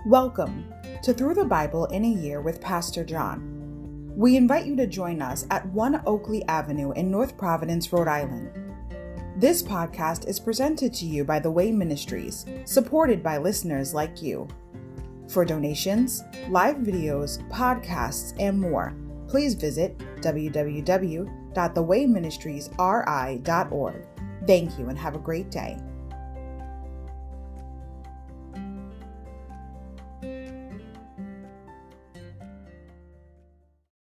Welcome to Through the Bible in a Year with Pastor John. We invite you to join us at 1 Oakleigh Avenue in North Providence, Rhode Island. This podcast is presented to you by The Way Ministries, supported by listeners like you. For donations, live videos, podcasts, and more, please visit www.thewayministriesri.org. Thank you and have a great day.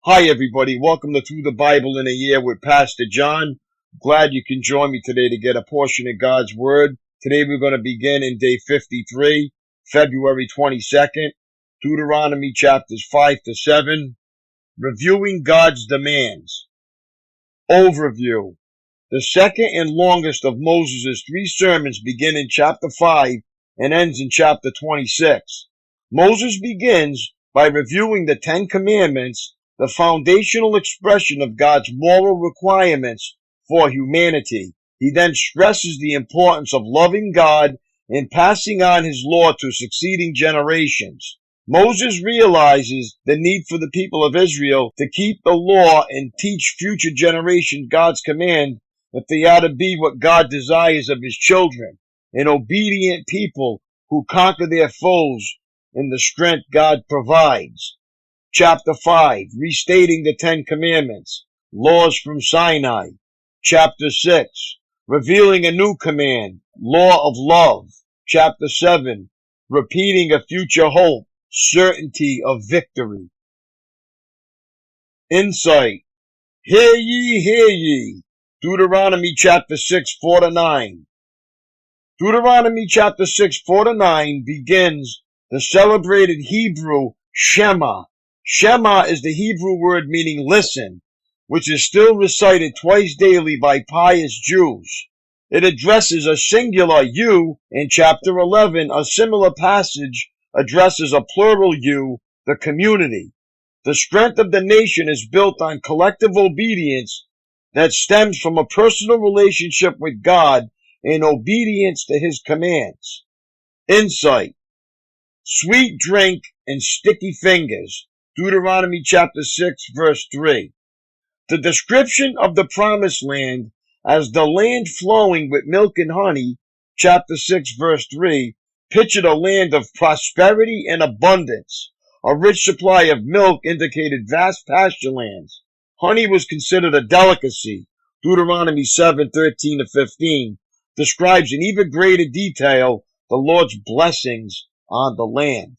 Hi everybody, welcome to Through the Bible in a Year with Pastor John. Glad you can join me today to get a portion of God's Word. Today we're going to begin in day 53, February 22nd, Deuteronomy chapters 5 to 7, reviewing God's demands. Overview. The second and longest of Moses' 3 sermons begin in chapter 5 and ends in chapter 26. Moses begins by reviewing the 10 commandments, the foundational expression of God's moral requirements for humanity. He then stresses the importance of loving God and passing on his law to succeeding generations. Moses realizes the need for the people of Israel to keep the law and teach future generations God's command if they are to be what God desires of his children, an obedient people who conquer their foes in the strength God provides. Chapter 5, restating the 10 commandments, laws from Sinai. Chapter 6, revealing a new command, law of love. Chapter 7, repeating a future hope, certainty of victory. Insight. Hear ye, hear ye. Deuteronomy chapter 6, 4 to 9. Deuteronomy chapter 6, 4 to 9 begins the celebrated Hebrew Shema. Shema is the Hebrew word meaning listen, which is still recited twice daily by pious Jews. It addresses a singular you. In chapter 11, a similar passage addresses a plural you, the community. The strength of the nation is built on collective obedience that stems from a personal relationship with God and obedience to his commands. Insight. Sweet drink and sticky fingers. Deuteronomy chapter 6, verse 3. The description of the promised land as the land flowing with milk and honey, chapter 6, verse 3, pictured a land of prosperity and abundance. A rich supply of milk indicated vast pasture lands. Honey was considered a delicacy. Deuteronomy 7, 13 to 15 describes in even greater detail the Lord's blessings on the land.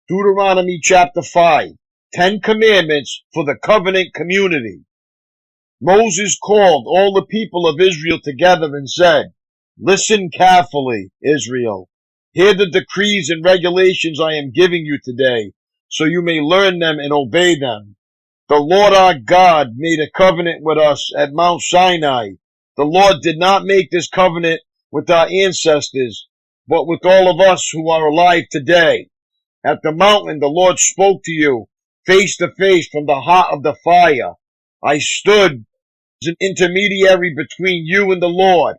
Deuteronomy chapter 5, 10 commandments for the covenant community. Moses called all the people of Israel together and said, "Listen carefully, Israel. Hear the decrees and regulations I am giving you today, so you may learn them and obey them. The Lord our God made a covenant with us at Mount Sinai. The Lord did not make this covenant with our ancestors, but with all of us who are alive today. At the mountain, the Lord spoke to you face to face from the heart of the fire. I stood as an intermediary between you and the Lord,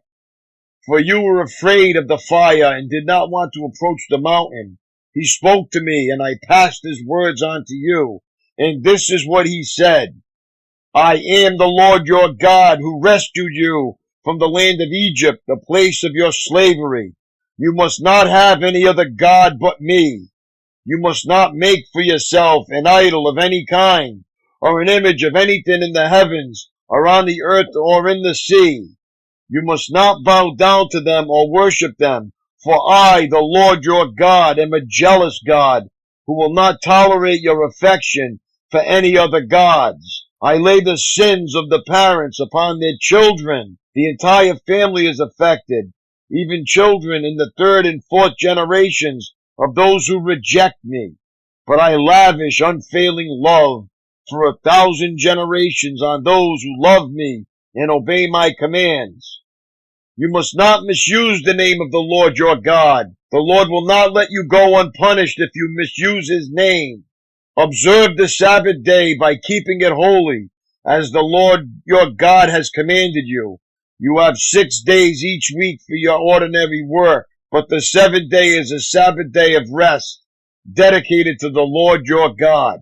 for you were afraid of the fire and did not want to approach the mountain. He spoke to me, and I passed his words on to you. And this is what he said. I am the Lord your God who rescued you from the land of Egypt, the place of your slavery. You must not have any other God but me. You must not make for yourself an idol of any kind, or an image of anything in the heavens, or on the earth, or in the sea. You must not bow down to them or worship them, for I, the Lord your God, am a jealous God, who will not tolerate your affection for any other gods. I lay the sins of the parents upon their children. The entire family is affected, even children in the 3rd and 4th generations of those who reject me. But I lavish unfailing love for 1,000 generations on those who love me and obey my commands. You must not misuse the name of the Lord your God. The Lord will not let you go unpunished if you misuse his name. Observe the Sabbath day by keeping it holy, as the Lord your God has commanded you. You have 6 days each week for your ordinary work, but the 7th day is a Sabbath day of rest, dedicated to the Lord your God.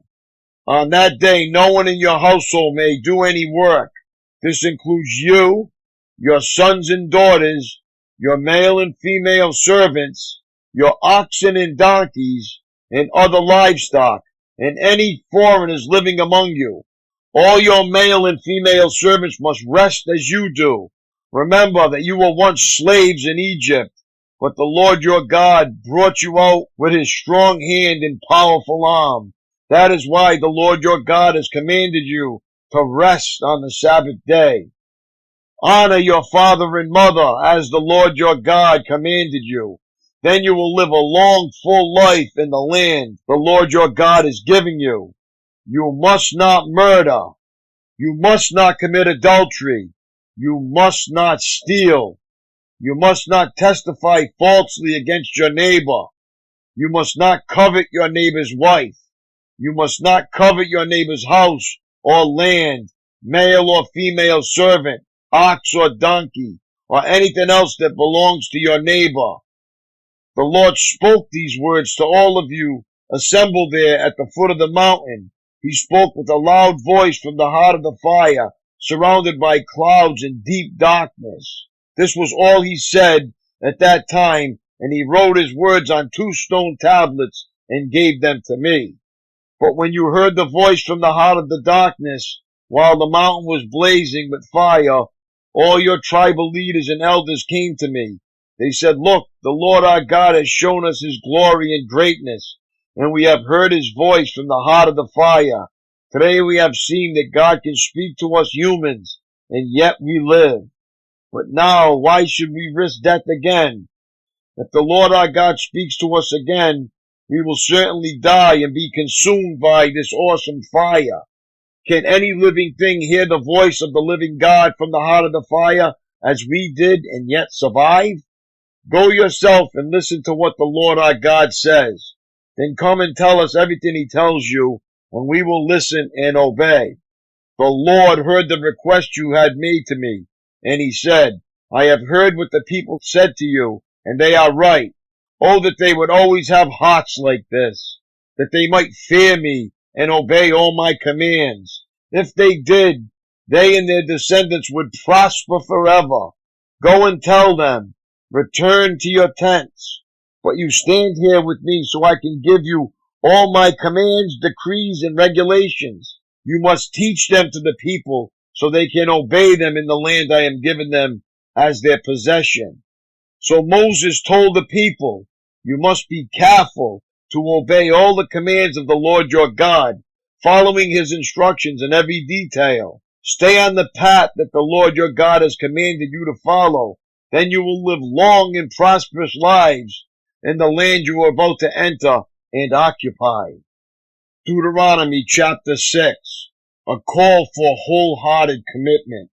On that day, no one in your household may do any work. This includes you, your sons and daughters, your male and female servants, your oxen and donkeys, and other livestock, and any foreigners living among you. All your male and female servants must rest as you do. Remember that you were once slaves in Egypt, but the Lord your God brought you out with his strong hand and powerful arm. That is why the Lord your God has commanded you to rest on the Sabbath day. Honor your father and mother as the Lord your God commanded you. Then you will live a long, full life in the land the Lord your God is giving you. You must not murder. You must not commit adultery. You must not steal. You must not testify falsely against your neighbor. You must not covet your neighbor's wife. You must not covet your neighbor's house or land, male or female servant, ox or donkey, or anything else that belongs to your neighbor. The Lord spoke these words to all of you assembled there at the foot of the mountain. He spoke with a loud voice from the heart of the fire, surrounded by clouds and deep darkness. This was all he said at that time, and he wrote his words on 2 stone tablets and gave them to me. But when you heard the voice from the heart of the darkness, while the mountain was blazing with fire, all your tribal leaders and elders came to me. They said, "Look, the Lord our God has shown us his glory and greatness, and we have heard his voice from the heart of the fire. Today we have seen that God can speak to us humans, and yet we live. But now, why should we risk death again? If the Lord our God speaks to us again, we will certainly die and be consumed by this awesome fire. Can any living thing hear the voice of the living God from the heart of the fire as we did and yet survive? Go yourself and listen to what the Lord our God says. Then come and tell us everything he tells you, and we will listen and obey." The Lord heard the request you had made to me, and he said, "I have heard what the people said to you, and they are right. Oh, that they would always have hearts like this, that they might fear me and obey all my commands. If they did, they and their descendants would prosper forever. Go and tell them, return to your tents. But you stand here with me so I can give you all my commands, decrees, and regulations. You must teach them to the people so they can obey them in the land I am giving them as their possession." So Moses told the people, "You must be careful to obey all the commands of the Lord your God, following his instructions in every detail. Stay on the path that the Lord your God has commanded you to follow. Then you will live long and prosperous lives in the land you are about to enter and occupy." Deuteronomy chapter 6, a call for wholehearted commitment.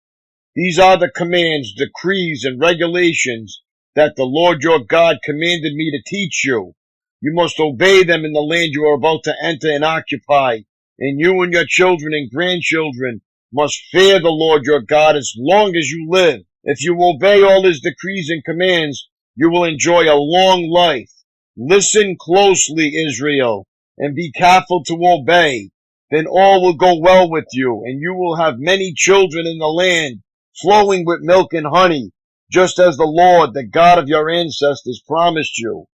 These are the commands, decrees, and regulations that the Lord your God commanded me to teach you. You must obey them in the land you are about to enter and occupy, and you and your children and grandchildren must fear the Lord your God as long as you live. If you obey all his decrees and commands, you will enjoy a long life. Listen closely, Israel, and be careful to obey. Then all will go well with you, and you will have many children in the land, flowing with milk and honey, just as the Lord, the God of your ancestors, promised you.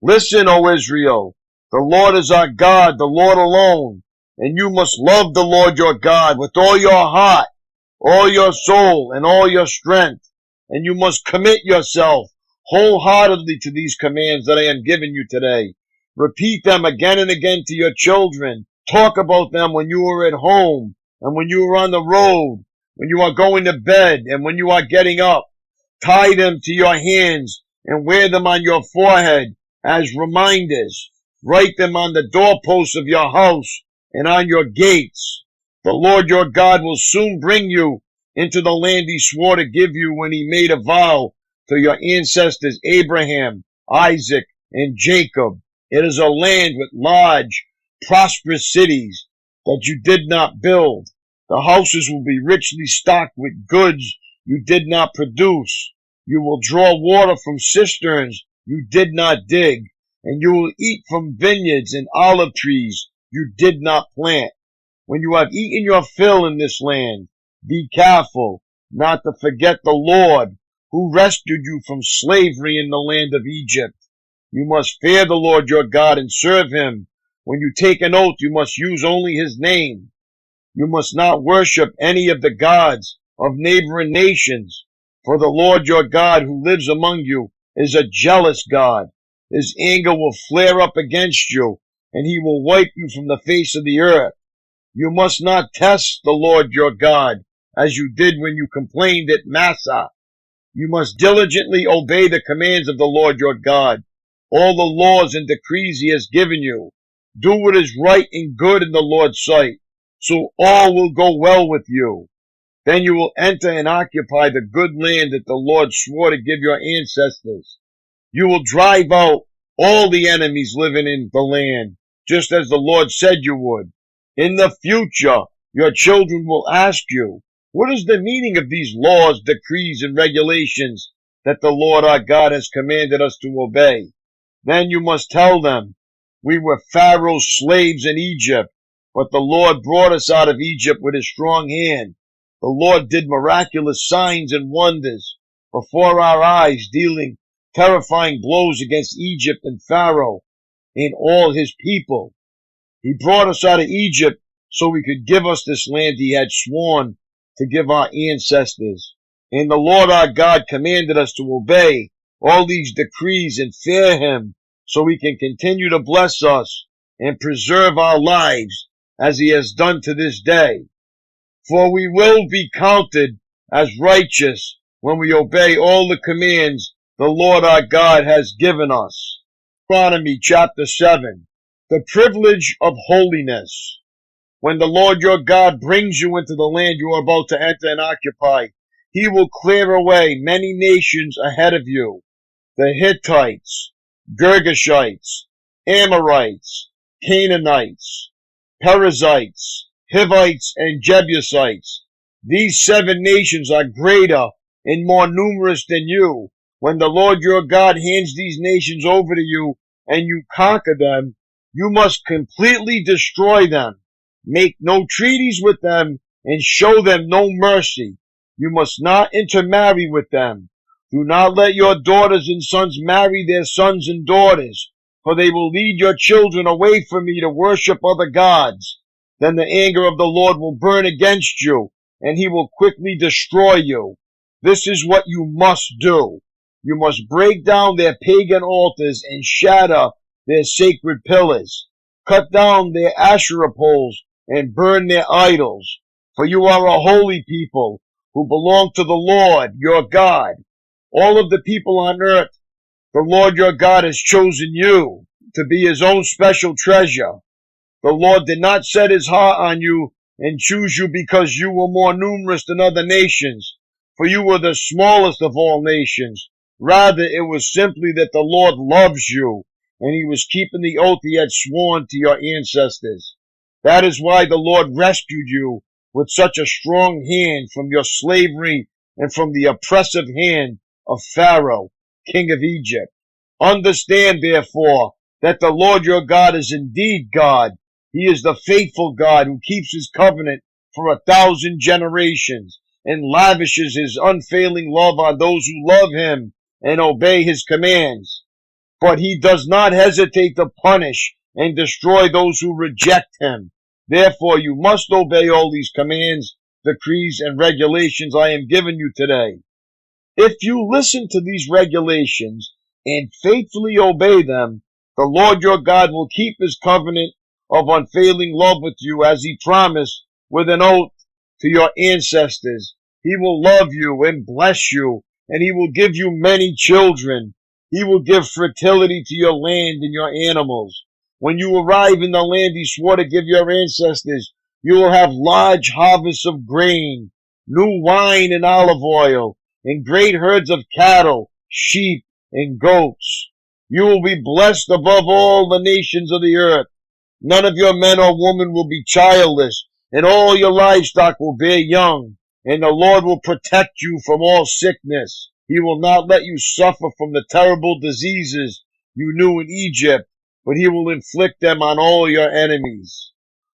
Listen, O Israel, the Lord is our God, the Lord alone, and you must love the Lord your God with all your heart, all your soul, and all your strength, and you must commit yourself wholeheartedly to these commands that I am giving you today. Repeat them again and again to your children. Talk about them when you are at home, and when you are on the road, when you are going to bed, and when you are getting up. Tie them to your hands and wear them on your forehead as reminders. Write them on the doorposts of your house and on your gates. The Lord your God will soon bring you into the land he swore to give you when he made a vow to your ancestors Abraham, Isaac, and Jacob. It is a land with large, prosperous cities that you did not build. The houses will be richly stocked with goods you did not produce. You will draw water from cisterns you did not dig, and you will eat from vineyards and olive trees you did not plant. When you have eaten your fill in this land, be careful not to forget the Lord who rescued you from slavery in the land of Egypt. You must fear the Lord your God and serve him. When you take an oath, you must use only his name. You must not worship any of the gods of neighboring nations, for the Lord your God who lives among you is a jealous God. His anger will flare up against you, and he will wipe you from the face of the earth. You must not test the Lord your God, as you did when you complained at Massah. You must diligently obey the commands of the Lord your God, all the laws and decrees he has given you. Do what is right and good in the Lord's sight, so all will go well with you. Then you will enter and occupy the good land that the Lord swore to give your ancestors. You will drive out all the enemies living in the land, just as the Lord said you would. In the future, your children will ask you, what is the meaning of these laws, decrees, and regulations that the Lord our God has commanded us to obey? Then you must tell them, we were Pharaoh's slaves in Egypt, but the Lord brought us out of Egypt with his strong hand. The Lord did miraculous signs and wonders before our eyes, dealing terrifying blows against Egypt and Pharaoh and all his people. He brought us out of Egypt so he could give us this land he had sworn to give our ancestors. And the Lord our God commanded us to obey all these decrees and fear him so he can continue to bless us and preserve our lives as he has done to this day. For we will be counted as righteous when we obey all the commands the Lord our God has given us. Deuteronomy chapter 7. The privilege of holiness. When the Lord your God brings you into the land you are about to enter and occupy, he will clear away many nations ahead of you. The Hittites, Girgashites, Amorites, Canaanites, Perizzites, Hivites, and Jebusites. These 7 nations are greater and more numerous than you. When the Lord your God hands these nations over to you and you conquer them, you must completely destroy them. Make no treaties with them and show them no mercy. You must not intermarry with them. Do not let your daughters and sons marry their sons and daughters, for they will lead your children away from me to worship other gods. Then the anger of the Lord will burn against you, and he will quickly destroy you. This is what you must do. You must break down their pagan altars and shatter their sacred pillars. Cut down their Asherah poles and burn their idols. For you are a holy people who belong to the Lord your God. All of the people on earth, the Lord your God has chosen you to be his own special treasure. The Lord did not set his heart on you and choose you because you were more numerous than other nations, for you were the smallest of all nations. Rather, it was simply that the Lord loves you, and he was keeping the oath he had sworn to your ancestors. That is why the Lord rescued you with such a strong hand from your slavery and from the oppressive hand of Pharaoh, king of Egypt. Understand, therefore, that the Lord your God is indeed God. He is the faithful God who keeps his covenant for 1,000 generations and lavishes his unfailing love on those who love him and obey his commands. But he does not hesitate to punish and destroy those who reject him. Therefore, you must obey all these commands, decrees, and regulations I am giving you today. If you listen to these regulations and faithfully obey them, the Lord your God will keep his covenant of unfailing love with you as he promised with an oath to your ancestors. He will love you and bless you, and he will give you many children. He will give fertility to your land and your animals. When you arrive in the land he swore to give your ancestors, you will have large harvests of grain, new wine and olive oil, and great herds of cattle, sheep, and goats. You will be blessed above all the nations of the earth. None of your men or women will be childless, and all your livestock will bear young, and the Lord will protect you from all sickness. He will not let you suffer from the terrible diseases you knew in Egypt, but he will inflict them on all your enemies.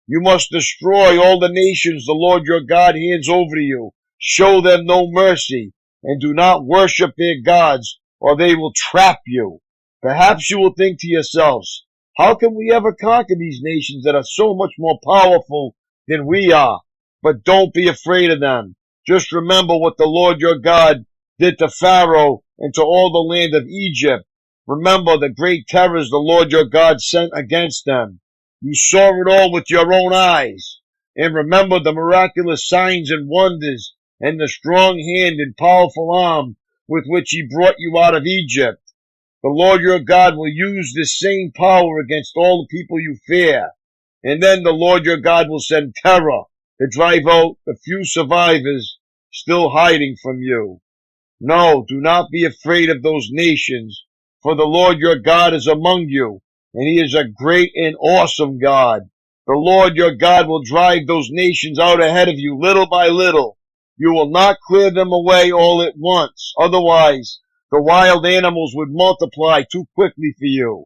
You must destroy all the nations the Lord your God hands over to you. Show them no mercy, and do not worship their gods, or they will trap you. Perhaps you will think to yourselves, how can we ever conquer these nations that are so much more powerful than we are? But don't be afraid of them. Just remember what the Lord your God did to Pharaoh and to all the land of Egypt. Remember the great terrors the Lord your God sent against them. You saw it all with your own eyes. And remember the miraculous signs and wonders and the strong hand and powerful arm with which he brought you out of Egypt. The Lord your God will use this same power against all the people you fear. And then the Lord your God will send terror to drive out the few survivors still hiding from you. No, do not be afraid of those nations, for the Lord your God is among you, and he is a great and awesome God. The Lord your God will drive those nations out ahead of you little by little. You will not clear them away all at once. Otherwise, the wild animals would multiply too quickly for you.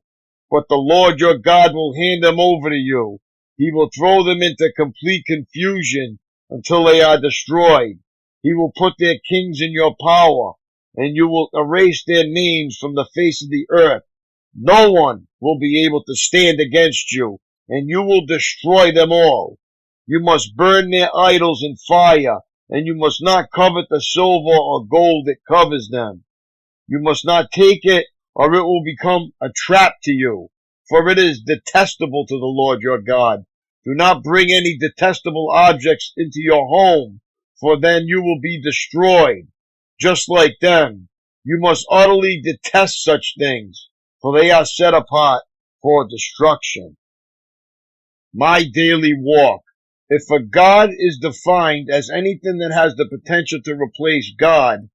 But the Lord your God will hand them over to you. He will throw them into complete confusion until they are destroyed. He will put their kings in your power, and you will erase their names from the face of the earth. No one will be able to stand against you, and you will destroy them all. You must burn their idols in fire, and you must not covet the silver or gold that covers them. You must not take it, or it will become a trap to you, for it is detestable to the Lord your God. Do not bring any detestable objects into your home, for then you will be destroyed, just like them. You must utterly detest such things, for they are set apart for destruction. My daily walk. If a God is defined as anything that has the potential to replace God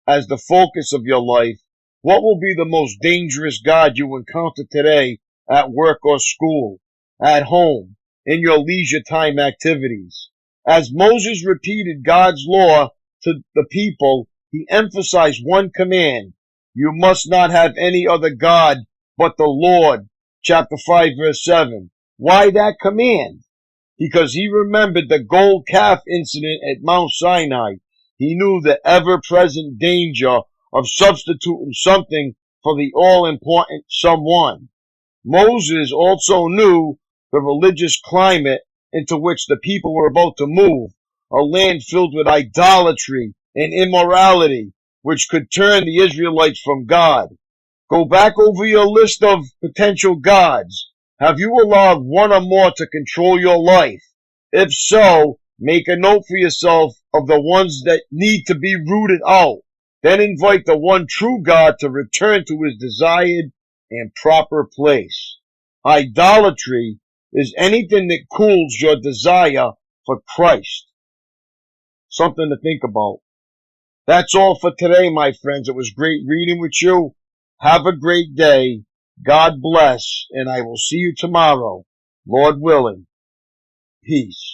as the focus of your life, what will be the most dangerous God you encounter today at work or school, at home, in your leisure time activities? As Moses repeated God's law to the people, he emphasized one command: you must not have any other God but the Lord. Chapter 5, verse 7. Why that command? Because he remembered the gold calf incident at Mount Sinai. He knew the ever-present danger of substituting something for the all-important someone. Moses also knew the religious climate into which the people were about to move, a land filled with idolatry and immorality, which could turn the Israelites from God. Go back over your list of potential gods. Have you allowed one or more to control your life? If so, make a note for yourself of the ones that need to be rooted out. Then invite the one true God to return to his desired and proper place. Idolatry is anything that cools your desire for Christ. Something to think about. That's all for today, my friends. It was great reading with you. Have a great day. God bless, and I will see you tomorrow, Lord willing. Peace.